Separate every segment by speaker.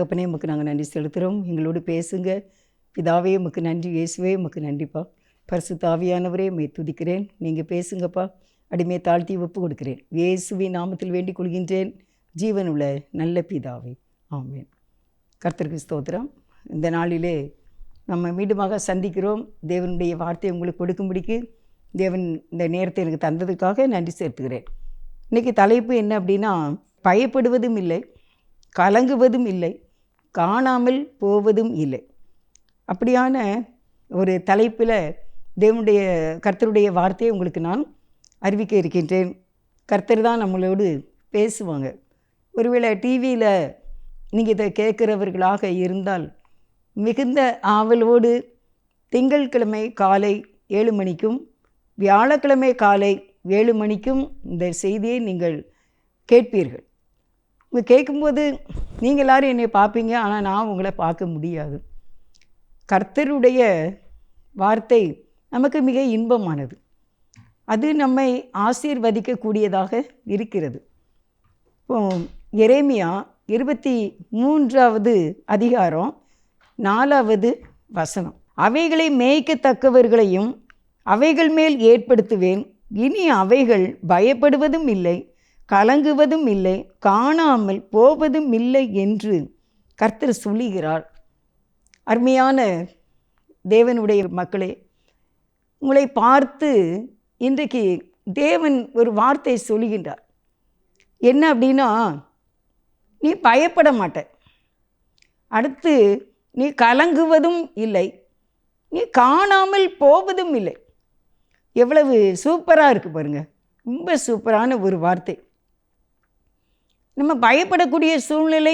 Speaker 1: தகப்பனே உமக்கு நாங்கள் நன்றி செலுத்துகிறோம். எங்களோடு பேசுங்க பிதாவே. உமக்கு நன்றி. இயேசுவே உமக்கு நன்றிப்பா. பரிசுத்த ஆவியானவரே உம்மை துதிக்கிறேன். நீங்கள் பேசுங்கப்பா. அடிமையை தாழ்த்தி ஒப்பு கொடுக்கிறேன். இயேசுவின் நாமத்தில் வேண்டிக் கொள்கின்றேன் ஜீவனுள்ள நல்ல பிதாவே, ஆமென். கர்த்தருக்கு ஸ்தோத்திரம். இந்த நாளிலே நம்ம மீண்டுமாக சந்திக்கிறோம். தேவனுடைய வார்த்தையை உங்களுக்கு கொடுக்கும்படிக்கு தேவன் இந்த நேரத்தை எனக்கு தந்ததுக்காக நன்றி செலுத்துகிறேன். இன்றைக்கி தலைப்பு என்ன அப்படின்னா, பயப்படுவதும் இல்லை, கலங்குவதும் இல்லை, காணாமல் போவதும் இல்லை. அப்படியான ஒரு தலைப்பில் தேவனுடைய கர்த்தருடைய வார்த்தையை உங்களுக்கு நான் அறிவிக்க இருக்கின்றேன். கர்த்தர் தான் நம்மளோடு பேசுவாங்க. ஒருவேளை டிவியில் நீங்கள் இதை கேட்குறவர்களாக இருந்தால் மிகுந்த ஆவலோடு திங்கட்கிழமை காலை 7 மணிக்கும் வியாழக்கிழமை காலை 7 மணிக்கும் இந்த செய்தியை நீங்கள் கேட்பீர்கள். உங்கள் கேட்கும்போது நீங்கள் எல்லோரும் என்னை பார்ப்பீங்க, ஆனால் நான் உங்களை பார்க்க முடியாது. கர்த்தருடைய வார்த்தை நமக்கு மிக இன்பமானது. அது நம்மை ஆசீர்வதிக்கக்கூடியதாக இருக்கிறது. இப்போ எரேமியா 23வது அதிகாரம் 4வது வசனம். அவைகளை மேய்க்கத்தக்கவர்களையும் அவைகள் மேல் ஏற்படுத்துவேன். இனி அவைகள் பயப்படுவதும் இல்லை, கலங்குவதும் இல்லை, காணாமல் போவதும் இல்லை என்று கர்த்தர் சொல்லுகிறார். அருமையான தேவனுடைய மக்களே, உங்களை பார்த்து இன்றைக்கு தேவன் ஒரு வார்த்தை சொல்லுகின்றார். என்ன அப்படின்னா, நீ பயப்பட மாட்ட, அடுத்து நீ கலங்குவதும் இல்லை, நீ காணாமல் போவதும் இல்லை. எவ்வளவு சூப்பராக இருக்குது பாருங்கள். ரொம்ப சூப்பரான ஒரு வார்த்தை. நம்ம பயப்படக்கூடிய சூழ்நிலை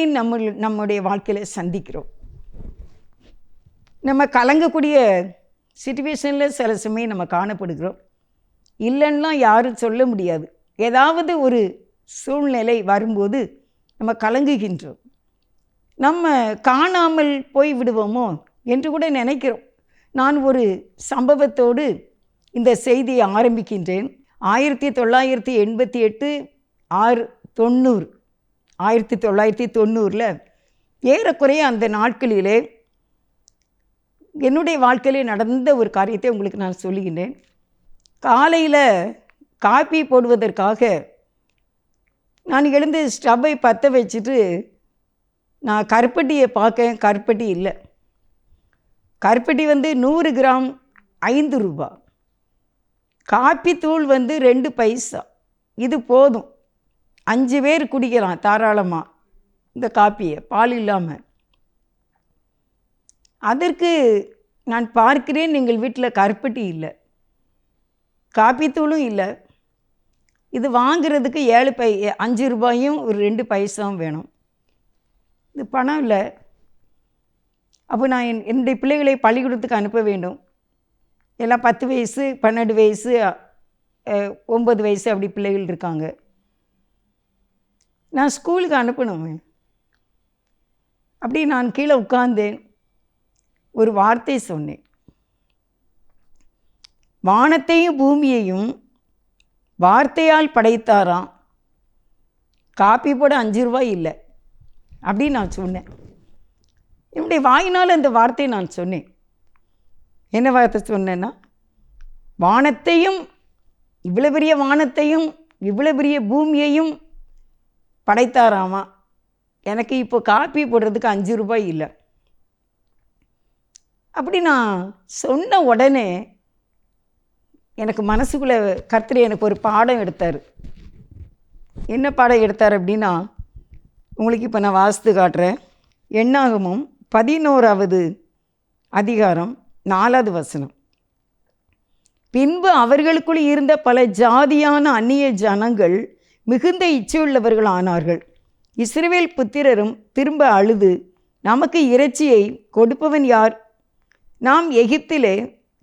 Speaker 1: நம்முடைய வாழ்க்கையில் சந்திக்கிறோம். நம்ம கலங்கக்கூடிய சிச்சுவேஷனில் சில சமயம் நம்ம காணப்படுகிறோம். இல்லைன்னா யாரும் சொல்ல முடியாது. ஏதாவது ஒரு சூழ்நிலை வரும்போது நம்ம கலங்குகின்றோம். நம்ம காணாமல் போய் விடுவோமோ என்று கூட நினைக்கிறோம். நான் ஒரு சம்பவத்தோடு இந்த செய்தியை ஆரம்பிக்கின்றேன். 1988 6/90 1990 ஏறக்குறைய அந்த நாட்களிலே என்னுடைய வாழ்க்கையிலே நடந்த ஒரு காரியத்தை உங்களுக்கு நான் சொல்லுகின்றேன். காலையில் காப்பி போடுவதற்காக நான் எழுந்து ஸ்டவ்வை பற்ற வச்சுட்டு நான் கருப்பட்டியை பார்க்கேன். கருப்பட்டி இல்லை. கருப்பட்டி 100 கிராம் 5 ரூபா. காப்பி தூள் 2 பைசா. இது போதும், 5 பேர் குடிக்கலாம் தாராளமாக இந்த காப்பியை, பால் இல்லாமல். அதற்கு நான் பார்க்கிறேன், எங்கள் வீட்டில் கருப்பட்டி இல்லை, காப்பித்தூளும் இல்லை. இது வாங்கிறதுக்கு 5 ரூபாயும் ஒரு 2 பைசாவும் வேணும். இது பணம் இல்லை. அப்போ நான் என்னுடைய பிள்ளைகளை பள்ளிக்கூடத்துக்கு அனுப்ப வேண்டும். எல்லாம் 10 வயசு 12 வயசு 9 வயசு அப்படி பிள்ளைகள் இருக்காங்க. நான் ஸ்கூலுக்கு அனுப்பணும். அப்படி நான் கீழே உட்கார்ந்தேன். ஒரு வார்த்தை சொன்னேன். வானத்தையும் பூமியையும் வார்த்தையால் படைத்தாராம், காப்பி போட 5 ரூபாய் இல்லை அப்படின்னு நான் சொன்னேன். என்னுடைய வாயினால் அந்த வார்த்தையை நான் சொன்னேன். என்ன வார்த்தை சொன்னேன்னா, வானத்தையும், இவ்வளோ பெரிய வானத்தையும் இவ்வளோ பெரிய பூமியையும் படைத்தாராமா, எனக்கு இப்போ காப்பி போடுறதுக்கு 5 ரூபாய் இல்லை. அப்படி நான் சொன்ன உடனே எனக்கு மனசுக்குள்ளே கர்த்தர் எனக்கு ஒரு பாடம் எடுத்தார். என்ன பாடம் எடுத்தார் அப்படின்னா, உங்களுக்கு இப்போ நான் வாசித்து காட்டுறேன். என்னாகமம் 11வது அதிகாரம் 4வது வசனம். பின்பு அவர்களுக்குள் இருந்த பல ஜாதியான அந்நிய ஜனங்கள் மிகுந்த இச்சையுள்ளவர்கள் ஆனார்கள். இஸ்ரவேல் புத்திரரும் திரும்ப அழுது, நமக்கு இறைச்சியை கொடுப்பவன் யார்? நாம் எகிப்திலே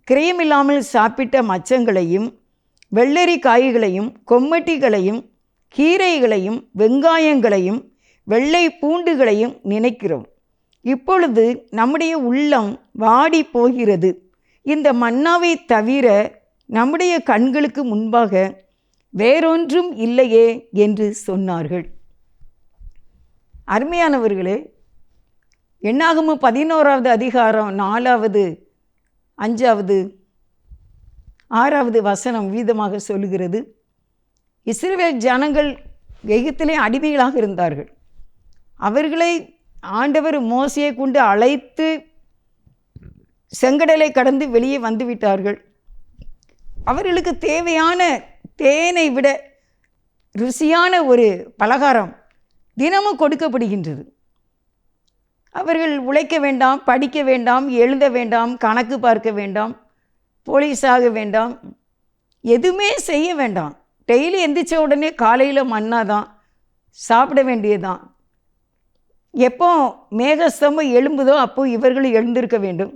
Speaker 1: கிரயமில்லாமல் சாப்பிட்ட மச்சங்களையும் வெள்ளரி காய்களையும் கொம்மட்டிகளையும் கீரைகளையும் வெங்காயங்களையும் வெள்ளை பூண்டுகளையும் நினைக்கிறோம். இப்பொழுது நம்முடைய உள்ளம் வாடி போகிறது. இந்த மன்னாவை தவிர நம்முடைய கண்களுக்கு முன்பாக வேறொன்றும் இல்லையே என்று சொன்னார்கள். அருமையானவர்களே, என்னாகமம் 11வது அதிகாரம் 4வது 5வது 6வது வசனம் வீதமாக சொல்லுகிறது, இஸ்ரவேல் ஜனங்கள் எகிப்திலே அடிமைகளாக இருந்தார்கள். அவர்களை ஆண்டவர் மோசேயை கொண்டு அழைத்து செங்கடலை கடந்து வெளியே வந்து விட்டார்கள். அவர்களுக்கு தேவையான தேனை விட ருசியான ஒரு பலகாரம் தினமும் கொடுக்கப்படுகின்றது. அவர்கள் உழைக்க வேண்டாம், படிக்க வேண்டாம், எழுத வேண்டாம், கணக்கு பார்க்க வேண்டாம், போலீஸாக வேண்டாம், எதுவுமே செய்ய வேண்டாம். டெய்லி எந்திரிச்ச உடனே காலையில் மன்னா தான் சாப்பிட வேண்டியதுதான். எப்போ மேகஸ்தம்பம் எழும்புதோ அப்போ இவர்கள் எழுந்திருக்க வேண்டும்.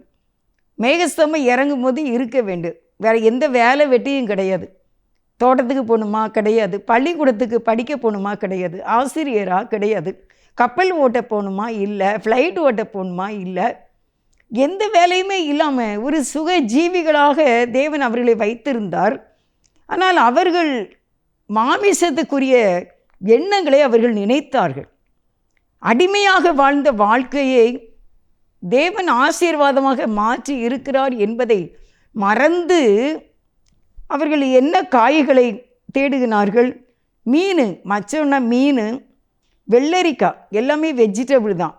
Speaker 1: மேகஸ்தம்பம் இறங்கும் போது இருக்க வேண்டும். வேறு எந்த வேலை வெட்டியும் கிடையாது. தோட்டத்துக்கு போகணுமா கிடையாது, பள்ளிக்கூடத்துக்கு படிக்க போகணுமா கிடையாது, ஆசிரியராக கிடையாது, கப்பல் ஓட்ட போகணுமா இல்லை, ஃப்ளைட் ஓட்ட போகணுமா இல்லை, எந்த வேலையுமே இல்லாமல் ஒரு சுக ஜீவிகளாக தேவன் அவர்களை வைத்திருந்தார். ஆனால் அவர்கள் மாமிசத்துக்குரிய எண்ணங்களை அவர்கள் நினைத்தார்கள். அடிமையாக வாழ்ந்த வாழ்க்கையை தேவன் ஆசீர்வாதமாக மாற்றி இருக்கிறார் என்பதை மறந்து அவர்கள் என்ன காய்களை தேடுகிறார்கள்? மீன், மச்சோன்னா மீன், வெள்ளரிக்காய், எல்லாமே வெஜிடபிள் தான்.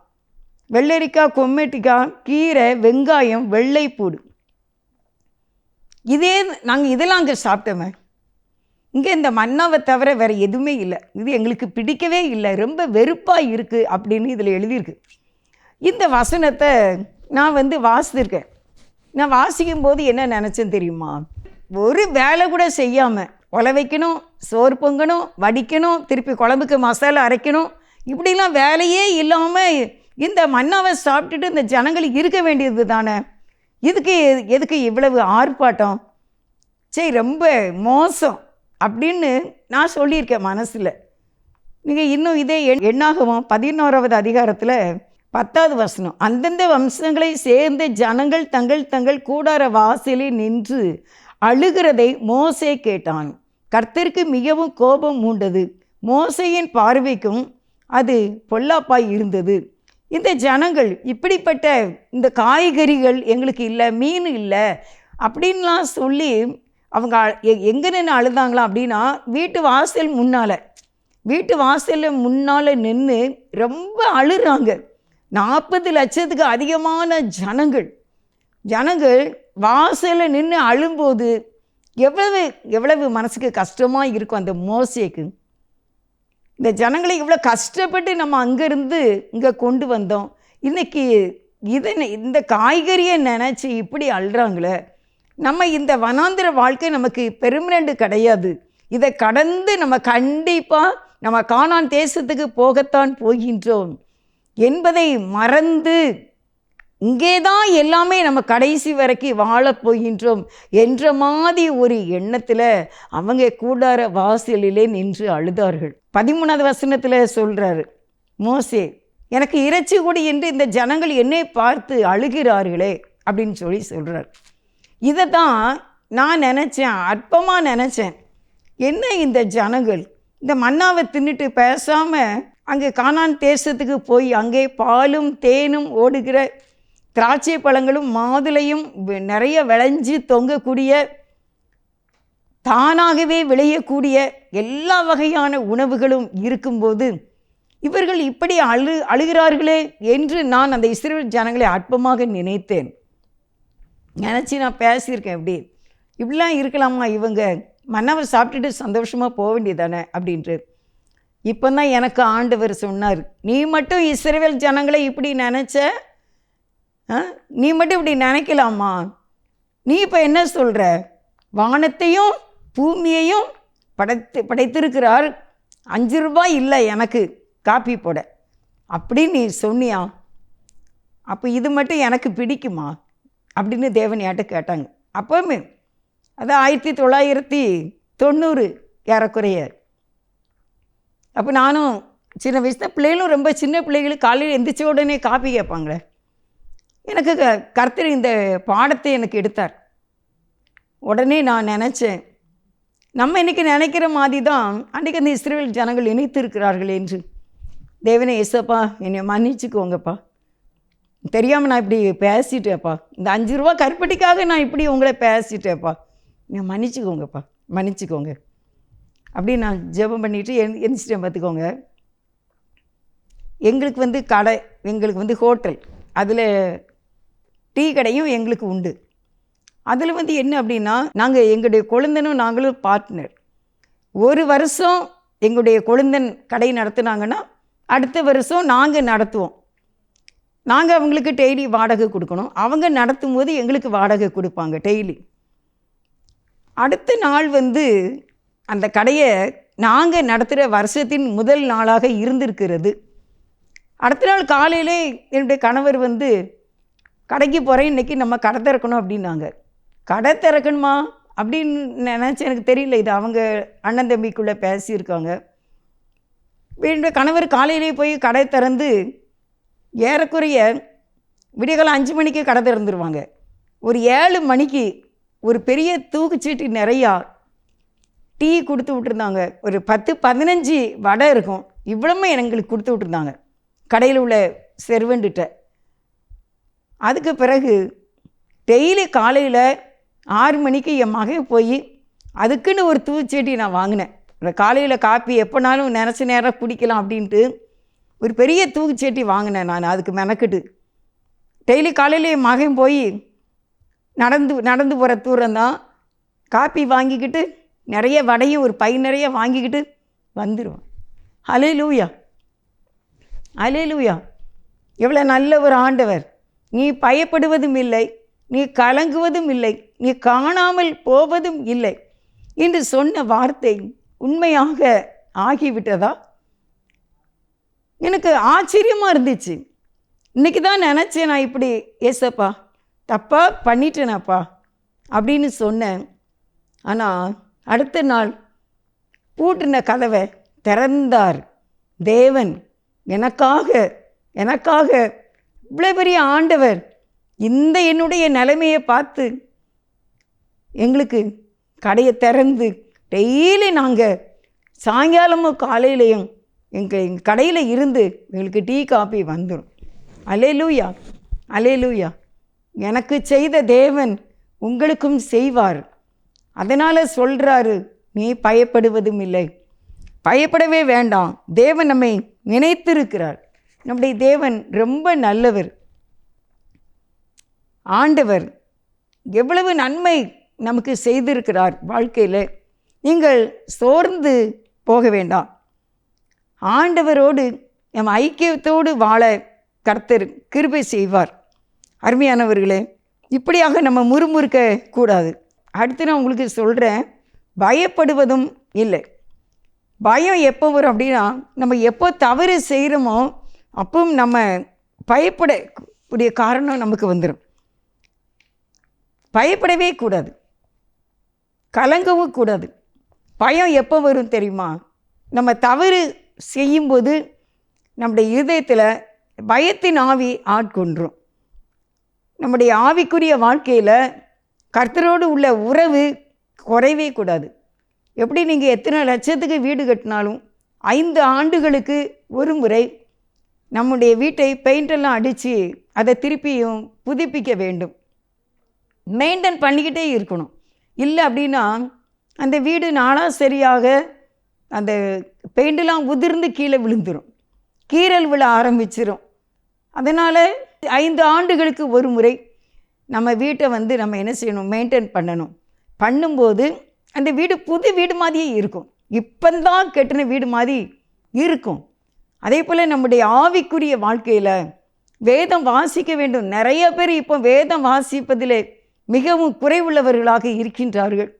Speaker 1: வெள்ளரிக்காய், கொம்மட்டிக்காய், கீரை, வெங்காயம், வெள்ளைப்பூடு, இதே நாங்கள் இதெல்லாம் அங்கே சாப்பிட்டோமே. இங்கே இந்த மன்னாவை தவிர வேறு எதுவுமே இல்லை. இது எங்களுக்கு பிடிக்கவே இல்லை, ரொம்ப வெறுப்பாக இருக்குது அப்படின்னு இதில் எழுதியிருக்கு. இந்த வசனத்தை நான் வாசித்திருக்கேன். நான் வாசிக்கும் போது என்ன நினச்சேன்னு தெரியுமா? ஒரு வேலை கூட செய்யாமல் உலை வைக்கணும், சோறு பொங்கணும், வடிக்கணும், திருப்பி குழம்புக்கு மசாலா அரைக்கணும், இப்படிலாம் வேலையே இல்லாமல் இந்த மன்னாவை சாப்பிட்டுட்டு இந்த ஜனங்கள் இருக்க வேண்டியது தானே. எதுக்கு இவ்வளவு ஆர்ப்பாட்டம்? சரி, ரொம்ப மோசம் அப்படின்னு நான் சொல்லியிருக்கேன் மனசில். நீங்கள் இன்னும் இதே என்னாகமம் 11வது அதிகாரத்தில் 10வது வசனம், அந்தந்த வம்சங்களை சேர்ந்த ஜனங்கள் தங்கள் தங்கள் கூடார வாசலில் நின்று அழுகிறதை மோசே கேட்டான். கர்த்தருக்கு மிகவும் கோபம் மூண்டது, மோசேயின் பார்வைக்கும் அது பொல்லாப்பாய் இருந்தது. இந்த ஜனங்கள் இப்படிப்பட்ட இந்த காய்கறிகள் எங்களுக்கு இல்லை, மீன் இல்லை அப்படின்லாம் சொல்லி அவங்க எங்கே நின்று அழுதாங்களாம் அப்படின்னா, வீட்டு வாசலில் முன்னால் நின்று ரொம்ப அழுறாங்க. 40 லட்சத்துக்கு அதிகமான ஜனங்கள் வாசலில் நின்று அழும்போது எவ்வளவு மனசுக்கு கஷ்டமாக இருக்கும் அந்த மோசேக்கு. இந்த ஜனங்களை இவ்வளோ கஷ்டப்பட்டு நம்ம அங்கேருந்து இங்கே கொண்டு வந்தோம், இன்றைக்கி இந்த காய்கறியை நினச்சி இப்படி அழுறாங்களே. நம்ம இந்த வனாந்திர வாழ்க்கை நமக்கு பெர்மனண்ட் கிடையாது. இதை கடந்து நம்ம கண்டிப்பாக நம்ம கானான் தேசத்துக்கு போகத்தான் போகின்றோம் என்பதை மறந்து இங்கே தான் எல்லாமே நம்ம கடைசி வரைக்கும் வாழப் போகின்றோம் என்ற மாதிரி ஒரு எண்ணத்தில் அவங்க கூடார வாசலிலே நின்று அழுதார்கள். 13வது வசனத்தில் சொல்கிறாரு மோசே, எனக்கு இறைச்சி கொடு என்று இந்த ஜனங்கள் என்னை பார்த்து அழுகிறார்களே அப்படின்னு சொல்கிறார். இதை தான் நான் நினச்சேன், அற்பமாக நினச்சேன். என்ன இந்த ஜனங்கள் இந்த மன்னாவை தின்னுட்டு பேசாமல் அங்கே கானான் தேசத்துக்கு போய் அங்கே பாலும் தேனும் ஓடுகிற திராட்சை பழங்களும் மாதுளையும் நிறைய விளைஞ்சி தொங்கக்கூடிய, தானாகவே விளையக்கூடிய எல்லா வகையான உணவுகளும் இருக்கும்போது இவர்கள் இப்படி அழுகிறார்களே என்று நான் அந்த இஸ்ரவேல் ஜனங்களை அற்பமாக நினைத்தேன். நினச்சி நான் பேசியிருக்கேன். இப்படிலாம் இருக்கலாமா? இவங்க மன்னாவை சாப்பிட்டுட்டு சந்தோஷமாக போக வேண்டியதானே அப்படின்ட்டு. இப்போ தான் எனக்கு ஆண்டவர் சொன்னார், நீ மட்டும் இஸ்ரவேல் ஜனங்களை இப்படி நினச்ச, நீ மட்டும் இப்படி நினைக்கலாமா? நீ இப்போ என்ன சொல்கிற? வானத்தையும் பூமியையும் படைத்திருக்கிறார், 5 ரூபாய் இல்லை எனக்கு காப்பி போட அப்படின்னு நீ சொன்னியா? அப்போ இது மட்டும் எனக்கு பிடிக்குமா அப்படின்னு தேவன் என்கிட்ட கேட்டாங்க. அப்போவுமே அது 1990 ஏறக்குறைய. அப்போ நானும் சின்ன வயசு பிள்ளைகளும் ரொம்ப சின்ன பிள்ளைகளும் காலையில் எந்திரிச்ச உடனே காப்பி கேட்பாங்களே. எனக்கு கர்த்தர் இந்த பாடத்தை எனக்கு எடுத்தார். உடனே நான் நினச்சேன், நம்ம இன்றைக்கி நினைக்கிற மாதிரி தான் அன்றைக்கி அந்த இஸ்ரவேல் ஜனங்கள் நினைத்திருக்கிறார்கள் என்று. தேவனே, ஏசப்பா என்னை மன்னிச்சுக்கோங்கப்பா, தெரியாமல் நான் இப்படி பேசிட்டேப்பா, இந்த 5 ரூபா கருப்பட்டிக்காக நான் இப்படி உங்களை பேசிட்டேப்பா, நீங்கள் மன்னிச்சுக்கோங்கப்பா, மன்னிச்சுக்கோங்க அப்படின்னு நான் ஜெபம் பண்ணிவிட்டு எந்திரிச்சிட்டேன். பார்த்துக்கோங்க, எங்களுக்கு வந்து கடை, எங்களுக்கு வந்து ஹோட்டல், அதில் டீ கடையும் எங்களுக்கு உண்டு. அதில் வந்து என்ன அப்படின்னா, நாங்கள் எங்களுடைய கொழுந்தனும் நாங்களும் பார்ட்னர். ஒரு வருஷம் எங்களுடைய கொழுந்தன் கடை நடத்துனாங்கன்னா அடுத்த வருஷம் நாங்கள் நடத்துவோம். நாங்கள் அவங்களுக்கு டெய்லி வாடகை கொடுக்கணும், அவங்க நடத்தும் போது எங்களுக்கு வாடகை கொடுப்பாங்க டெய்லி. அடுத்த நாள் வந்து அந்த கடையை நாங்கள் நடத்துகிற வருஷத்தின் முதல் நாளாக இருந்திருக்கிறது. அடுத்த நாள் காலையிலே என்னுடைய கணவர் வந்து கடைக்கு போகிறேன், இன்றைக்கி நம்ம கடை திறக்கணும் அப்படின்னாங்க. கடை திறக்கணுமா அப்படின்னு நினச்சி எனக்கு தெரியல, இது அவங்க அண்ணன் தம்பிக்குள்ளே பேசியிருக்காங்க. என்னுடைய கணவர் காலையிலே போய் கடை திறந்து ஏறக்குறைய விடியகாலம் 5 மணிக்கு கடை திறந்துருவாங்க. ஒரு 7 மணிக்கு ஒரு பெரிய தூக்குச்சீட்டு நிறையா டீ கொடுத்து விட்டுருந்தாங்க. ஒரு 10-15 வடை இருக்கும், இவ்வளவுமே எங்களுக்கு கொடுத்து விட்டுருந்தாங்க கடையில் உள்ள செர்வெண்ட்டுகிட்ட. அதுக்கு பிறகு டெய்லி காலையில் 6 மணிக்கு என் மகன் போய் அதுக்குன்னு ஒரு தூக்குச்சீட்டி நான் வாங்கினேன். காலையில் காப்பி எப்போனாலும் நினச்ச நேரம் குடிக்கலாம் அப்படின்ட்டு ஒரு பெரிய தூக்குச்சீட்டி வாங்கினேன் நான். அதுக்கு மெனக்கிட்டு டெய்லி காலையில் என் மகன் போய் நடந்து போகிற தூரம் தான், காப்பி வாங்கிக்கிட்டு நிறைய வடையும் ஒரு பை நிறைய வாங்கிக்கிட்டு வந்துடுவான். அல்லேலூயா, அல்லேலூயா. எவ்வளோ நல்ல ஒரு ஆண்டவர். நீ பயப்படுவதும் இல்லை, நீ கலங்குவதும் இல்லை, நீ காணாமல் போவதும் இல்லை என்று சொன்ன வார்த்தை உண்மையாக ஆகிவிட்டதா? எனக்கு ஆச்சரியமாக இருந்துச்சு. இன்றைக்கி தான் நினச்சேன், நான் இப்படி ஏசப்பா தப்பாக பண்ணிட்டேனாப்பா அப்படின்னு சொன்னேன். ஆனால் அடுத்த நாள் பூட்டின கதவை திறந்தார் தேவன். எனக்காக இவ்வளோ பெரிய ஆண்டவர் இந்த என்னுடைய நிலைமையை பார்த்து எங்களுக்கு கடையை திறந்து டெய்லி நாங்கள் சாயங்காலமும் காலையிலையும் எங்கள் கடையில் இருந்து எங்களுக்கு டீ காப்பி வந்துடும். அல்லேலூயா, அல்லேலூயா. எனக்கு செய்த தேவன் உங்களுக்கும் செய்வார். அதனால் சொல்கிறாரு, நீ பயப்படுவதும் இல்லை, பயப்படவே வேண்டாம். தேவன் நம்மை நினைத்திருக்கிறார். நம்முடைய தேவன் ரொம்ப நல்லவர். ஆண்டவர் எவ்வளவு நன்மை நமக்கு செய்திருக்கிறார் வாழ்க்கையில். நீங்கள் சோர்ந்து போக வேண்டாம். ஆண்டவரோடு நம் ஐக்கியத்தோடு வாழ கர்த்தர் கிருபை செய்வார். அருமையானவர்களே, இப்படியாக நம்ம முறுமுறுக்க கூடாது. அடுத்து நான் உங்களுக்கு சொல்கிறேன், பயப்படுவதும் இல்லை. பயம் எப்போ வரும் அப்படின்னா, நம்ம எப்போ தவறு செய்கிறோமோ அப்பவும் நம்ம பயப்படக்கூடிய காரணம் நமக்கு வந்துடும். பயப்படவே கூடாது, கலங்கவும் கூடாது. பயம் எப்போ வரும் தெரியுமா? நம்ம தவறு செய்யும்போது நம்முடைய இருதயத்தில் பயத்தின் ஆவி ஆட்கொன்றும். நம்முடைய ஆவிக்குரிய வாழ்க்கையில் கர்த்தரோடு உள்ள உறவு குறைவே கூடாது. எப்படி நீங்கள் எத்தனை லட்சத்துக்கு வீடு கட்டினாலும் 5 ஆண்டுகளுக்கு ஒரு முறை நம்முடைய வீட்டை பெயிண்டெல்லாம் அடித்து அதை திருப்பியும் புதுப்பிக்க வேண்டும், மெயின்டைன் பண்ணிக்கிட்டே இருக்கணும். இல்லை அப்படின்னா அந்த வீடு நாளாக சரியாக அந்த பெயிண்டெல்லாம் உதிர்ந்து கீழே விழுந்துடும், கீறல் விழ ஆரம்பிச்சிடும். அதனால் 5 ஆண்டுகளுக்கு ஒரு முறை நம்ம வீட்டை வந்து நம்ம என்ன செய்யணும், மெயின்டைன் பண்ணணும். பண்ணும்போது அந்த வீடு புது வீடு மாதிரியே இருக்கும், இப்போந்தான் கட்டின வீடு மாதிரி இருக்கும். அதே போல் நம்முடைய ஆவிக்குரிய வாழ்க்கையில் வேதம் வாசிக்க வேண்டும். நிறைய பேர் இப்போ வேதம் வாசிப்பதில் மிகவும் குறைவுள்ளவர்களாக இருக்கின்றார்கள்.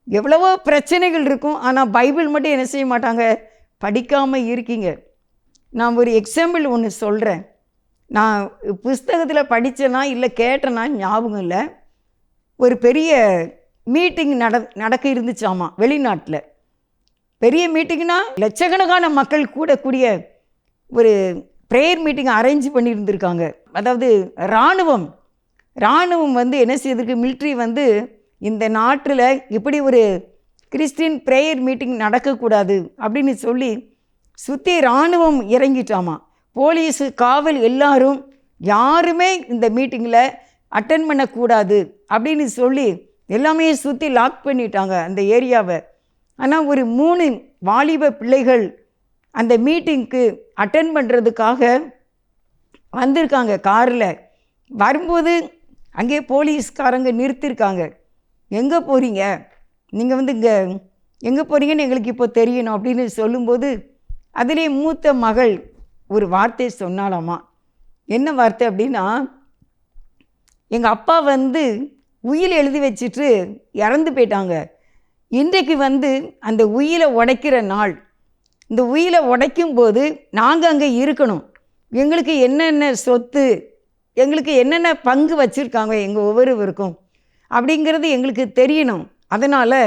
Speaker 1: எவ்வளவோ பிரச்சனைகள் இருக்கும், ஆனால் பைபிள் மட்டும் என்ன செய்ய மாட்டாங்க, படிக்காமல் இருக்கீங்க. நான் ஒரு எக்ஸாம்பிள் ஒன்று சொல்கிறேன். நான் புஸ்தகத்தில் படித்தேன்னா இல்லை கேட்டேன்னா ஞாபகம் இல்லை. ஒரு பெரிய மீட்டிங் நடக்க இருந்துச்சாமா வெளிநாட்டில். பெரிய மீட்டிங்னா லட்சக்கணக்கான மக்கள் கூடக்கூடிய ஒரு ப்ரேயர் மீட்டிங் அரேஞ்ச் பண்ணியிருந்திருக்காங்க. அதாவது இராணுவம் வந்து என்ன செய்திருக்கு, மிலிட்ரி வந்து இந்த நாட்டில் இப்படி ஒரு கிறிஸ்டின் ப்ரேயர் மீட்டிங் நடக்கக்கூடாது அப்படின்னு சொல்லி சுற்றி இராணுவம் இறங்கிட்டாமா. போலீஸு காவல் எல்லாரும் யாருமே இந்த மீட்டிங்கில் அட்டன் பண்ணக்கூடாது அப்படின்னு சொல்லி எல்லாமே சுற்றி லாக் பண்ணிட்டாங்க அந்த ஏரியாவை. ஆனால் ஒரு 3 வாலிப பிள்ளைகள் அந்த மீட்டிங்க்கு அட்டன் பண்ணுறதுக்காக வந்திருக்காங்க காரில். வரும்போது அங்கே போலீஸ்காரங்க நிறுத்திருக்காங்க. எங்கே போகிறீங்க, நீங்கள் இங்கே எங்கே போகிறீங்கன்னு எங்களுக்கு இப்போ தெரியணும் அப்படின்னு சொல்லும்போது அதிலே மூத்த மகள் ஒரு வார்த்தை சொன்னாலாமா. என்ன வார்த்தை அப்படின்னா, எங்கள் அப்பா உயில் எழுதி வச்சுட்டு இறந்து போயிட்டாங்க. இன்றைக்கு அந்த உயிலை உடைக்கிற நாள். இந்த உயிலை உடைக்கும்போது நாங்கள் அங்கே இருக்கணும். எங்களுக்கு என்னென்ன சொத்து, எங்களுக்கு என்னென்ன பங்கு வச்சுருக்காங்க எங்கள் ஒவ்வொருவருக்கும் அப்படிங்கிறது எங்களுக்கு தெரியணும். அதனால்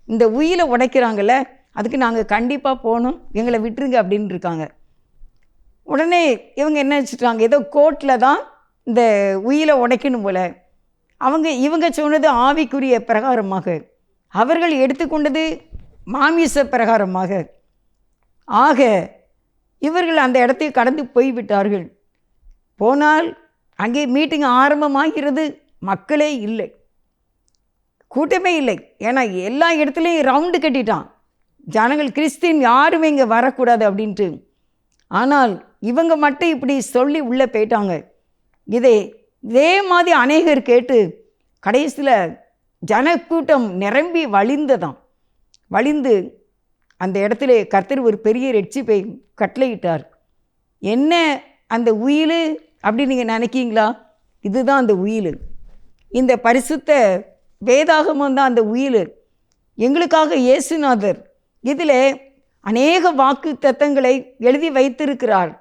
Speaker 1: இந்த உயிலை உடைக்கிறாங்கல்ல, அதுக்கு நாங்கள் கண்டிப்பாக போகணும், எங்களை விட்டுருங்க அப்படின்னு இருக்காங்க. உடனே இவங்க என்ன வச்சுட்டாங்க, ஏதோ கோர்ட்டில் தான் இந்த உயிலை உடைக்கணும் போல். இவங்க சொன்னது ஆவிக்குரிய பிரகாரமாக, அவர்கள் எடுத்துக்கொண்டது மாமிச பிரகாரமாக. ஆக இவர்கள் அந்த இடத்தை கடந்து போய்விட்டார்கள். போனால் அங்கே மீட்டிங் ஆரம்பமாகிறது. மக்களே இல்லை, கூட்டமே இல்லை. ஏன்னா எல்லா இடத்துலையும் ரவுண்டு கட்டிட்டான் ஜனங்கள், கிறிஸ்டின் யாருமே இங்கே வரக்கூடாது அப்படின்ட்டு. ஆனால் இவங்க மட்டும் இப்படி சொல்லி உள்ளே போயிட்டாங்க. இதே மாதிரி அநேகர் கேட்டு கடைசியில் ஜனக்கூட்டம் நிரம்பி வழிந்து அந்த இடத்துல கர்த்தர் ஒரு பெரிய ரட்சிப்பை கட்டளையிட்டார். என்ன அந்த உயில் அப்படின்னு நீங்கள் நினைக்கிங்களா? இதுதான் அந்த உயில். இந்த பரிசுத்த வேதாகமம் தான் அந்த உயில். எங்களுக்காக இயேசுநாதர் இதில் அநேக வாக்கு தத்தங்களை எழுதி வைத்திருக்கிறார்.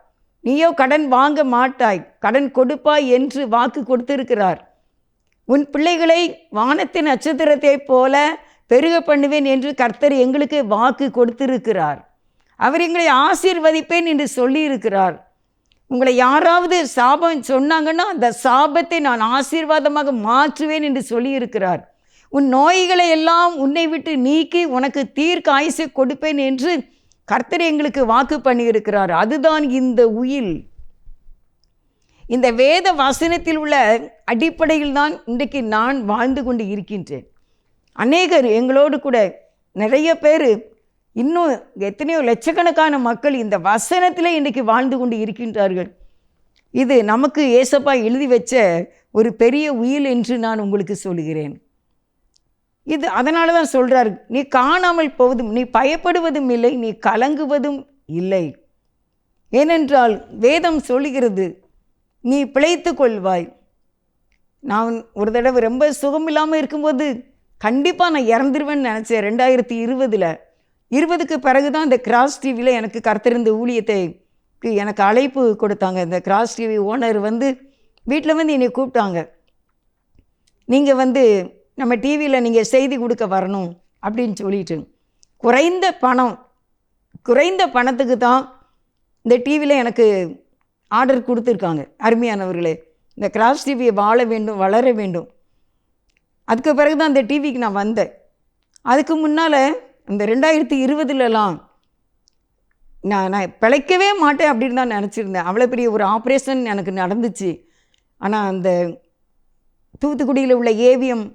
Speaker 1: நீயோ கடன் வாங்க மாட்டாய், கடன் கொடுப்பாய் என்று வாக்கு கொடுத்திருக்கிறார். உன் பிள்ளைகளை வானத்தின் நட்சத்திரத்தைப் போல பெருக பண்ணுவேன் என்று கர்த்தர் எங்களுக்கு வாக்கு கொடுத்திருக்கிறார். அவர் எங்களை ஆசீர்வதிப்பேன் என்று சொல்லியிருக்கிறார். உங்களை யாராவது சாபம் சொன்னாங்கன்னா அந்த சாபத்தை நான் ஆசீர்வாதமாக மாற்றுவேன் என்று சொல்லியிருக்கிறார். உன் நோய்களை எல்லாம் உன்னை விட்டு நீக்கி உனக்கு தீர்க்க ஆயுசை கொடுப்பேன் என்று கர்த்தர் எங்களுக்கு வாக்கு பண்ணியிருக்கிறார். அதுதான் இந்த உயில். இந்த வேத வசனத்தில் உள்ள அடிப்படையில் தான் இன்றைக்கு நான் வாழ்ந்து கொண்டு இருக்கின்றேன். அநேகர் எங்களோடு கூட நிறைய பேர், இன்னும் எத்தனையோ லட்சக்கணக்கான மக்கள் இந்த வசனத்திலே இன்றைக்கு வாழ்ந்து கொண்டு இருக்கின்றார்கள். இது நமக்கு ஏசப்பா எழுதி வச்ச ஒரு பெரிய உயில் என்று நான் உங்களுக்கு சொல்கிறேன். இது அதனால தான் சொல்கிறார், நீ காணாமல் போவதும், நீ பயப்படுவதும் இல்லை, நீ கலங்குவதும் இல்லை. ஏனென்றால் வேதம் சொல்லுகிறது, நீ பிழைத்து கொள்வாய். நான் ஒரு தடவை ரொம்ப சுகமில்லாமல் இருக்கும்போது கண்டிப்பாக நான் இறந்துருவேன்னு நினச்சேன். 2020க்கு பிறகு தான் இந்த கிராஸ் டிவியில் எனக்கு கர்த்தர் இந்த ஊழியத்தைக்கு எனக்கு அழைப்பு கொடுத்தாங்க. இந்த கிராஸ் டிவி ஓனர் வீட்டில் என்னை கூப்பிட்டாங்க. நீங்கள் நம்ம டிவியில் நீங்கள் செய்தி கொடுக்க வரணும் அப்படின்னு சொல்லிட்டு, குறைந்த பணத்துக்கு தான் இந்த டிவியில் எனக்கு ஆர்டர் கொடுத்துருக்காங்க. அருமையானவர்களே, இந்த கிராஸ் டிவியை வாழ வேண்டும், வளர வேண்டும். அதுக்கு பிறகு தான் அந்த டிவிக்கு நான் வந்தேன். அதுக்கு முன்னால் இந்த 2020லலாம் நான் பிழைக்கவே மாட்டேன் அப்படின்னு தான் நினச்சிருந்தேன். அவ்வளோ பெரிய ஒரு ஆப்ரேஷன் எனக்கு நடந்துச்சு. ஆனால் அந்த தூத்துக்குடியில் உள்ள ஏவிஎம்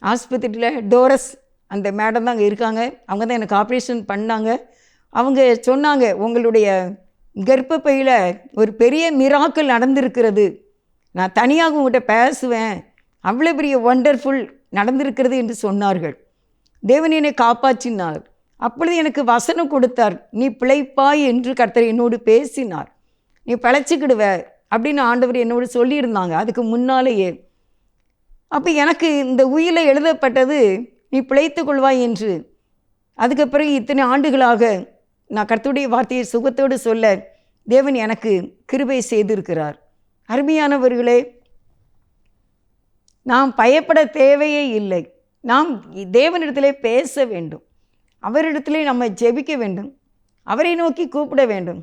Speaker 1: ஆஸ்பத்திரியில் டோரஸ் அந்த மேடம் தான் அங்கே இருக்காங்க. அவங்க தான் எனக்கு ஆப்ரேஷன் பண்ணாங்க. அவங்க சொன்னாங்க, உங்களுடைய கர்ப்பப்பையில் ஒரு பெரிய மிராக்கிள் நடந்திருக்கிறது, நான் தனியாக உங்கள்கிட்ட பேசுவேன், அவ்வளோ பெரிய ஒண்டர்ஃபுல் நடந்திருக்கிறது என்று சொன்னார்கள். தேவன் என்னை காப்பாற்றினார். அப்பொழுது எனக்கு வசனம் கொடுத்தார், நீ பிழைப்பாய் என்று கர்த்தர் என்னோடு பேசினார். நீ பிழைச்சிக்கிடுவ அப்படின்னு ஆண்டவர் என்னோடு சொல்லியிருந்தாங்க அதுக்கு முன்னாலேயே. அப்போ எனக்கு இந்த உயிலை எழுதப்பட்டது, நீ பிழைத்து கொள்வாய் என்று. அதுக்கு பிறகு இத்தனை ஆண்டுகளாக நான் கர்த்தருடைய வார்த்தையை சுகத்தோடு சொல்ல தேவன் எனக்கு கிருபை செய்திருக்கிறார். அருமையானவர்களே, நாம் பயப்பட தேவையே இல்லை. நாம் தேவனிடத்திலே பேச வேண்டும், அவரிடத்திலே நம்ம ஜெபிக்க வேண்டும், அவரை நோக்கி கூப்பிட வேண்டும்.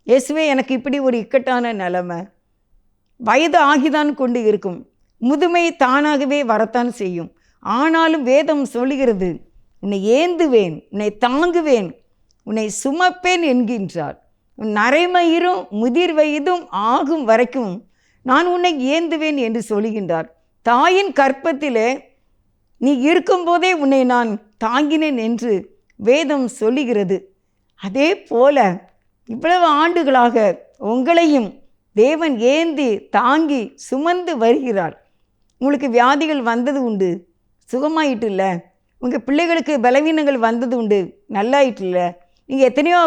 Speaker 1: இயேசுவே, எனக்கு இப்படி ஒரு இக்கட்டான நிலைமை, வயது ஆகிதான் கொண்டு இருக்கும், முதுமை தானாகவே வரத்தான் செய்யும். ஆனாலும் வேதம் சொல்லுகிறது, உன்னை ஏந்துவேன், உன்னை தாங்குவேன், உன்னை சுமப்பேன் என்கின்றார். உன் நரைமயிரும் முதிர் வயதும் ஆகும் வரைக்கும் நான் உன்னை ஏந்துவேன் என்று சொல்லுகின்றார். தாயின் கற்பத்திலே நீ இருக்கும்போதே உன்னை நான் தாங்கினேன் என்று வேதம் சொல்லுகிறது. அதே போல இவ்வளவு ஆண்டுகளாக உங்களையும் தேவன் ஏந்தி தாங்கி சுமந்து வருகிறார். உங்களுக்கு வியாதிகள் வந்தது உண்டு, சுகமாயிட்டு இல்லை. உங்கள் பிள்ளைகளுக்கு பலவீனங்கள் வந்தது உண்டு, நல்லாயிட்டு இல்லை. நீங்கள் எத்தனையோ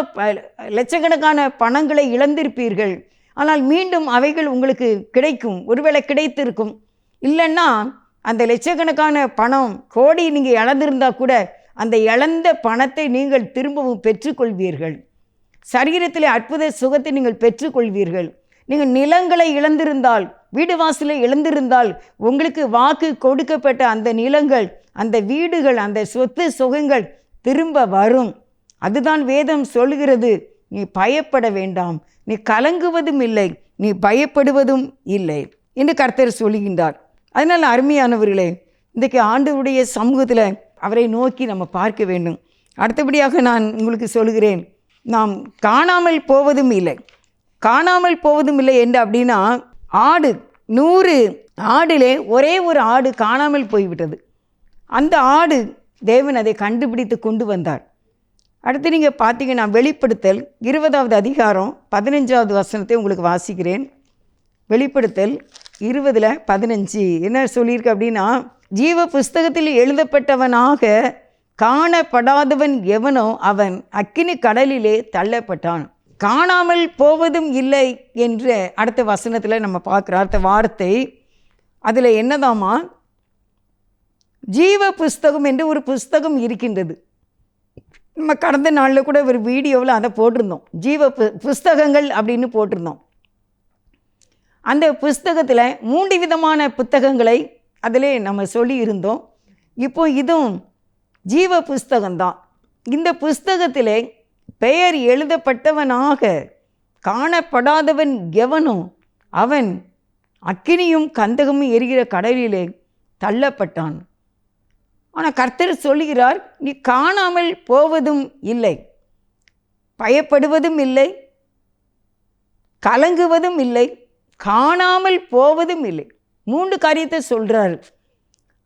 Speaker 1: லட்சக்கணக்கான பணங்களை இழந்திருப்பீர்கள். ஆனால் மீண்டும் அவைகள் உங்களுக்கு கிடைக்கும். ஒருவேளை கிடைத்திருக்கும். இல்லைன்னா அந்த லட்சக்கணக்கான பணம் கோடி நீங்கள் இழந்திருந்தால் கூட அந்த இழந்த பணத்தை நீங்கள் திரும்பவும் பெற்றுக்கொள்வீர்கள். சரீரத்திலே அற்புத சுகத்தை நீங்கள் பெற்றுக்கொள்வீர்கள். நீங்கள் நிலங்களை இழந்திருந்தால், வீடு வாசலை இழந்திருந்தால், உங்களுக்கு வாக்கு கொடுக்கப்பட்ட அந்த நிலங்கள், அந்த வீடுகள், அந்த சொத்து சுகங்கள் திரும்ப வரும். அதுதான் வேதம் சொல்கிறது. நீ பயப்பட வேண்டாம், நீ கலங்குவதும் இல்லை, நீ பயப்படுவதும் இல்லை என்று கர்த்தர் சொல்லுகின்றார். அதனால் அருமையானவர்களே, இன்றைக்கு ஆண்டவருடைய சமூகத்தில் அவரை நோக்கி நம்ம பார்க்க வேண்டும். அடுத்தபடியாக நான் உங்களுக்கு சொல்கிறேன், நாம் காணாமல் போவதும் இல்லை. காணாமல் போவதும் இல்லை என்று அப்படின்னா, 100 ஆடிலே ஒரே ஒரு ஆடு காணாமல் போய்விட்டது. அந்த ஆடு தேவன் அதை கண்டுபிடித்து கொண்டு வந்தார். அடுத்து நீங்கள் பார்த்தீங்கன்னா வெளிப்படுத்தல் 20வது அதிகாரம் 15வது வசனத்தை உங்களுக்கு வாசிக்கிறேன். வெளிப்படுத்தல் 20:15 என்ன சொல்லியிருக்கு அப்படின்னா, ஜீவ புஸ்தகத்தில் எழுதப்பட்டவனாக காணப்படாதவன் எவனோ அவன் அக்கினி கடலிலே தள்ளப்பட்டான். காணாமல் போவதும் இல்லை என்ற அடுத்த வசனத்தில் நம்ம பார்க்குற அடுத்த வார்த்தை அதில் என்னதாமா, ஜீவ புஸ்தகம் என்று ஒரு புஸ்தகம் இருக்கின்றது. நம்ம கடந்த நாளில் கூட ஒரு வீடியோவில் அதை போட்டிருந்தோம். ஜீவ புஸ்தகங்கள் அப்படின்னு போட்டிருந்தோம். அந்த புஸ்தகத்தில் 3 விதமான புத்தகங்களை அதிலே நம்ம சொல்லி இருந்தோம். இப்போ இதுவும் ஜீவ புஸ்தகம்தான். இந்த புஸ்தகத்திலே பெயர் எழுதப்பட்டவனாக காணப்படாதவன் எவனோ அவன் அக்கினியும் கந்தகமும் எரிகிற கடலிலே தள்ளப்பட்டான். ஆனால் கர்த்தர் சொல்லுகிறார், நீ காணாமல் போவதும் இல்லை, பயப்படுவதும் இல்லை, கலங்குவதும் இல்லை, காணாமல் போவதும் இல்லை. 3 காரியத்தை சொல்கிறார்.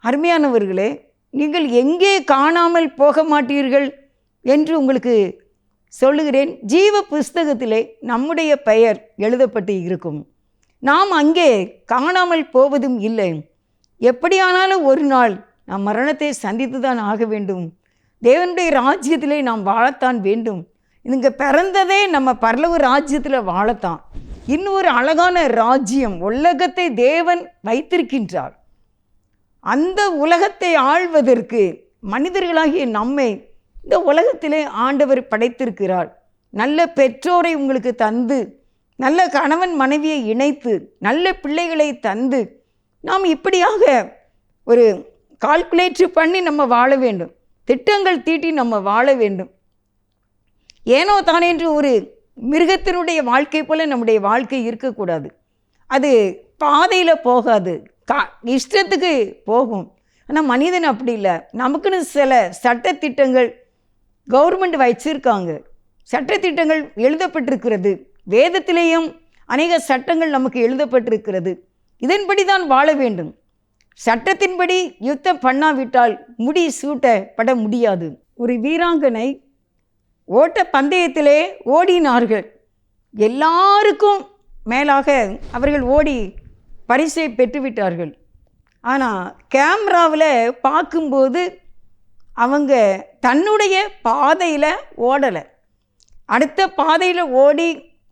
Speaker 1: அருமையானவர்களே, நீங்கள் எங்கே காணாமல் போக மாட்டீர்கள் என்று உங்களுக்கு சொல்லுகிறேன். ஜீவ புஸ்தகத்திலே நம்முடைய பெயர் எழுதப்பட்டு இருக்கும். நாம் அங்கே காணாமல் போவதும் இல்லை. எப்படியானாலும் ஒரு நாள் நாம் மரணத்தை சந்தித்து தான் ஆக வேண்டும். தேவனுடைய ராஜ்யத்திலே நாம் வாழத்தான் வேண்டும். இங்கே பிறந்ததே நம்ம பரலோக ராஜ்யத்தில் வாழத்தான். இன்னொரு அழகான ராஜ்யம் உலகத்தை தேவன் வைத்திருக்கின்றார். அந்த உலகத்தை ஆள்வதற்கு மனிதர்களாகிய நம்மை இந்த உலகத்திலே ஆண்டவர் படைத்திருக்கிறார். நல்ல பெற்றோரை உங்களுக்கு தந்து, நல்ல கணவன் மனைவியை இணைத்து, நல்ல பிள்ளைகளை தந்து, நாம் இப்படியாக ஒரு கால்குலேட் பண்ணி நம்ம வாழ வேண்டும். திட்டங்கள் தீட்டி நம்ம வாழ வேண்டும். ஏனோ தானென்று ஒரு மிருகத்தினுடைய வாழ்க்கை போல நம்முடைய வாழ்க்கை இருக்கக்கூடாது. அது பாதையில் போகாது, இஷ்டத்துக்கு போகும். ஆனால் மனிதன் அப்படி இல்லை. நமக்குன்னு சில சட்டத்திட்டங்கள் கவர்மெண்ட் வச்சிருக்காங்க. சட்டத்திட்டங்கள் எழுதப்பட்டிருக்கிறது. வேதத்திலேயும் அநேக சட்டங்கள் நமக்கு எழுதப்பட்டிருக்கிறது. இதன்படி தான் வாழ வேண்டும். சட்டத்தின்படி யுத்தம் பண்ணாவிட்டால் முடி சூட்டப்பட முடியாது. ஒரு வீராங்கனை ஓட்ட பந்தயத்திலே ஓடினார்கள். எல்லாருக்கும் மேலாக அவர்கள் ஓடி பரிசை பெற்றுவிட்டார்கள். ஆனால் கேமராவில் பார்க்கும்போது அவங்க தன்னுடைய பாதையில் ஓடலை, அடுத்த பாதையில் ஓடி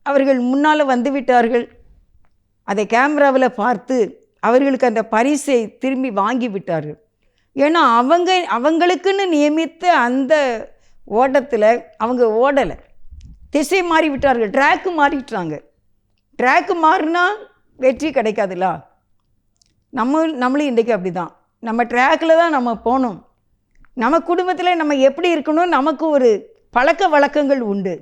Speaker 1: அவர்கள் முன்னால் வந்து விட்டார்கள். அதை கேமராவில் பார்த்து அவர்களுக்கு அந்த பரிசை திரும்பி வாங்கி விட்டார்கள். ஏன்னா அவங்களுக்குன்னு நியமித்த அந்த ஓட்டத்தில் அவங்க ஓடலை, திசை மாறி விட்டார்கள், ட்ராக்கு மாறிவிட்டாங்க. ட்ராக்கு மாறினா வெற்றி கிடைக்காதுல்ல. நம்மளும் இன்றைக்கி அப்படி தான். நம்ம ட்ராக்கில் தான் நம்ம போகணும். நம்ம குடும்பத்தில் நம்ம எப்படி இருக்கணும், நமக்கு ஒரு பழக்க வழக்கங்கள் உண்டு.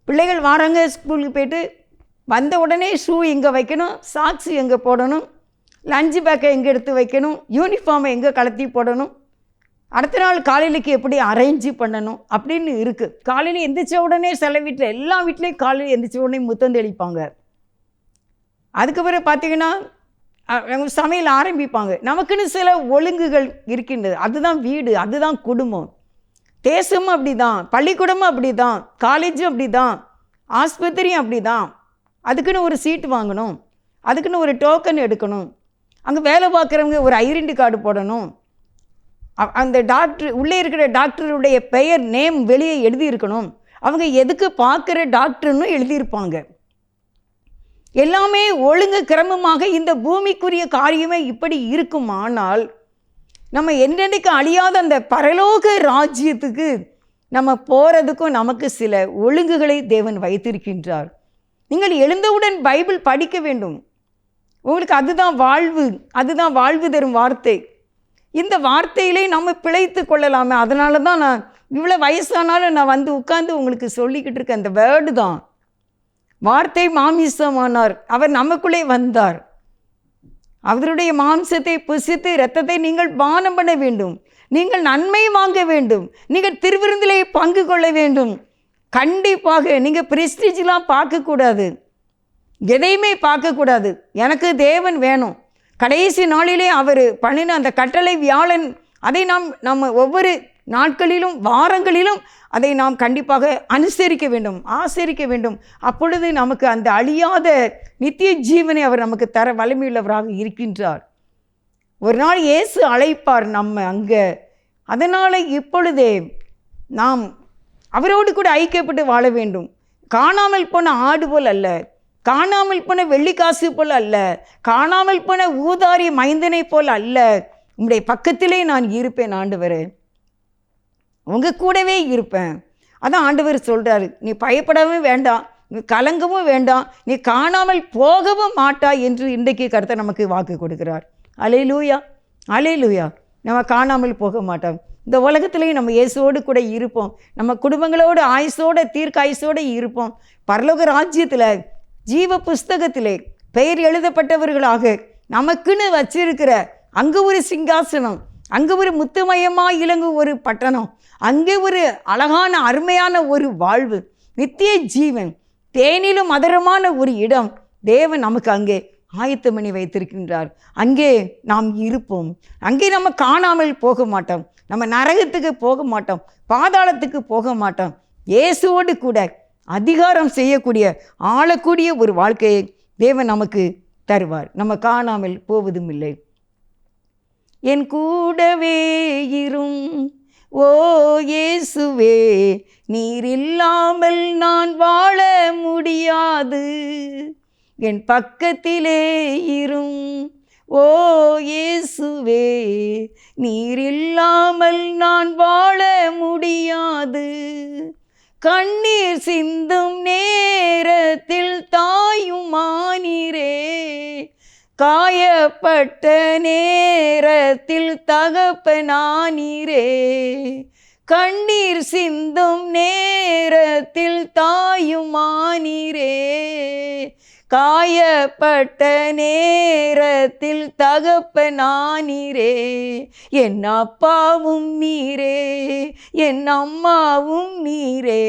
Speaker 1: பிள்ளைகள் வராங்க, ஸ்கூலுக்கு போய்ட்டு வந்த உடனே ஷூ எங்கே வைக்கணும், சாக்ஸு எங்கே போடணும், லஞ்சு பேக்கை எங்கே எடுத்து வைக்கணும், யூனிஃபார்மை எங்கே கலத்தி போடணும், அடுத்த நாள் காலையிலுக்கு எப்படி அரேஞ்சு பண்ணணும் அப்படின்னு இருக்குது. காலையில் எந்திரிச்ச உடனே சில வீட்டில், எல்லா வீட்லேயும் காலையில் எந்திரிச்ச உடனே முத்தம் தெளிப்பாங்க. அதுக்கப்புறம் பார்த்திங்கன்னா சமையல் ஆரம்பிப்பாங்க. நமக்குன்னு சில ஒழுங்குகள் இருக்கின்றது. அதுதான் வீடு, அதுதான் குடும்பம். தேசமும் அப்படி தான், பள்ளிக்கூடமும் அப்படி தான், காலேஜும் அப்படி தான், ஆஸ்பத்திரியும் அப்படி தான். அதுக்குன்னு ஒரு சீட்டு வாங்கணும், அதுக்குன்னு ஒரு டோக்கன் எடுக்கணும், அங்கே வேலை பார்க்குறவங்க ஒரு ஐடென்டி கார்டு போடணும், அந்த டாக்டர் உள்ளே இருக்கிற டாக்டருடைய பெயர் நேம் வெளியே எழுதியிருக்கணும், அவங்க எதுக்கு பார்க்குற டாக்டர்னு எழுதியிருப்பாங்க. எல்லாமே ஒழுங்கு கிரமமாக இந்த பூமிக்குரிய காரியமே இப்படி இருக்குமானால் நம்ம என்னென்னைக்கு அழியாத அந்த பரலோக ராஜ்யத்துக்கு நம்ம போகிறதுக்கும் நமக்கு சில ஒழுங்குகளை தேவன் வைத்திருக்கின்றார். நீங்கள் எழுந்தவுடன் பைபிள் படிக்க வேண்டும். உங்களுக்கு அதுதான் வாழ்வு, அதுதான் வாழ்வு தரும் வார்த்தை. இந்த வார்த்தையிலே நம்ம பிழைத்து கொள்ளலாமே. அதனால தான் நான் இவ்வளோ வயசானாலும் நான் வந்து உட்கார்ந்து உங்களுக்கு சொல்லிக்கிட்டு இருக்கேன். அந்த வேர்டு தான், வார்த்தை மாமிசமானார், அவர் நமக்குள்ளே வந்தார். அவருடைய மாம்சத்தை புசித்து இரத்தத்தை நீங்கள் பானம் பண்ண வேண்டும், நீங்கள் நன்மை வாங்க வேண்டும், நீங்கள் திருவிருந்திலே பங்கு கொள்ள வேண்டும். கண்டிப்பாக நீங்கள் பிரெஸ்டீஜெலாம் பார்க்கக்கூடாது, எதையுமே பார்க்கக்கூடாது. எனக்கு தேவன் வேணும். கடைசி நாளிலே அவர் பண்ணின அந்த கட்டளை வியாழன், அதை நம்ம ஒவ்வொரு நாட்களிலும் வாரங்களிலும் அதை நாம் கண்டிப்பாக அனுசரிக்க வேண்டும், ஆசரிக்க வேண்டும். அப்பொழுது நமக்கு அந்த அழியாத நித்திய ஜீவனை அவர் நமக்கு தர வலிமையுள்ளவராக இருக்கின்றார். ஒரு நாள் இயேசு அழைப்பார் நம்ம அங்கே. அதனால் இப்பொழுதே நாம் அவரோடு கூட ஐக்கியப்பட்டு வாழ வேண்டும். காணாமல் போன ஆடு போல் அல்ல, காணாமல் போன வெள்ளிக்காசு போல் அல்ல, காணாமல் போன ஊதாரி மைந்தனை போல் அல்ல. உம்முடைய பக்கத்திலே நான் இருப்பேன் ஆண்டவரே, உங்கள் கூடவே இருப்பேன். அதான் ஆண்டவர் சொல்கிறாரு, நீ பயப்படவும் வேண்டாம், நீ கலங்கவும் வேண்டாம், நீ காணாமல் போகவும் மாட்டாய் என்று இன்றைக்கு கர்த்தர் நமக்கு வாக்கு கொடுக்கிறார். அல்லேலூயா, அல்லேலூயா. நம்ம காணாமல் போக மாட்டோம். இந்த உலகத்துலேயும் நம்ம இயேசுவோடு கூட இருப்போம். நம்ம குடும்பங்களோடு ஆயுசோடு தீர்க்க ஆயுசோடு இருப்போம். பரலோக ராஜ்யத்தில் ஜீவ புஸ்தகத்திலே பெயர் எழுதப்பட்டவர்களாக நமக்குன்னு வச்சிருக்கிற அங்கே ஒரு சிங்காசனம், அங்கே ஒரு முத்துமயமாக இலங்கும் ஒரு பட்டணம், அங்கே ஒரு அழகான அருமையான ஒரு வாழ்வு, நித்திய ஜீவன், தேனிலும் மதுரமான ஒரு இடம் தேவன் நமக்கு அங்கே ஆயத்தம் பண்ணி வைத்திருக்கின்றார். அங்கே நாம் இருப்போம். அங்கே நம்ம காணாமல் போக மாட்டோம், நம்ம நரகத்துக்கு போக மாட்டோம், பாதாளத்துக்கு போக மாட்டோம். இயேசுவோடு கூட அதிகாரம் செய்யக்கூடிய ஆளக்கூடிய ஒரு வாழ்க்கையை தேவன் நமக்கு தருவார். நம்ம காணாமல் போவதும் இல்லை. என் கூடவே இரும் ஓ இயேசுவே, நீர் இல்லாமல் நான் வாழ முடியாது. என் பக்கத்திலே இரும் ஓ இயேசுவே, நீர் இல்லாமல் நான் வாழ முடியாது. கண்ணீர் சிந்தும் நேரத்தில் தாயுமானீரே, காயப்பட்ட நேரத்தில் தகப்பனானீரே. கண்ணீர் சிந்தும் நேரத்தில் தாயுமானீரே, காயப்பட்ட நேரத்தில் தகப்பனானீரே. என் அப்பாவும் நீரே, என் அம்மாவும் நீரே,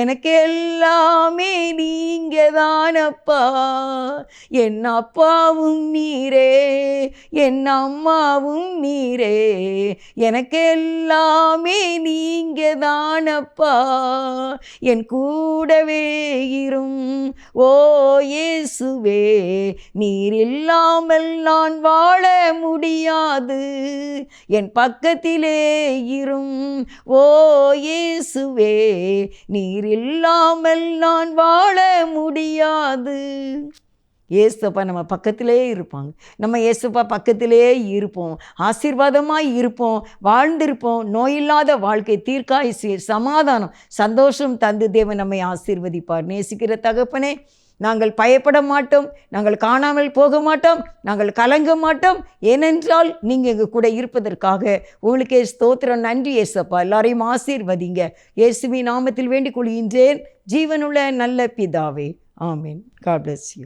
Speaker 1: எனக்கு எல்லாமே நீங்க தானப்பா. என் அப்பாவும் நீரே, என் அம்மாவும் நீரே, எனக்கு எல்லாமே நீங்க தானப்பா. என் கூடவே இரும் ஓ இயேசுவே, நீர் இல்லாமல் நான் வாழ முடியாது. என் பக்கத்திலே இரும் ஓ இயேசுவே, நீர் இல்லாமல் நான் வாழ முடியாது. ஏசப்பா நம்ம பக்கத்திலே இருப்பாங்க. நம்ம ஏசப்பா பக்கத்திலே இருப்போம், ஆசீர்வாதமாக இருப்போம், வாழ்ந்திருப்போம். நோயில்லாத வாழ்க்கை, தீர்க்காயுசு, சமாதானம், சந்தோஷம் தந்து தேவன் நம்மை ஆசீர்வதிப்பார். நேசிக்கிற தகப்பனே, நாங்கள் பயப்பட மாட்டோம், நாங்கள் காணாமல் போக மாட்டோம், நாங்கள் கலங்க மாட்டோம். ஏனென்றால் நீங்கள் எங்கள் கூட இருப்பதற்காக உங்களுக்கே ஸ்தோத்திரம். நன்றி ஏசப்பா. எல்லாரையும் ஆசீர்வதிங்க. இயேசுவின் நாமத்தில் வேண்டிக் கொள்கின்றேன், ஜீவனுள்ள நல்ல பிதாவே. ஆமீன். God bless you.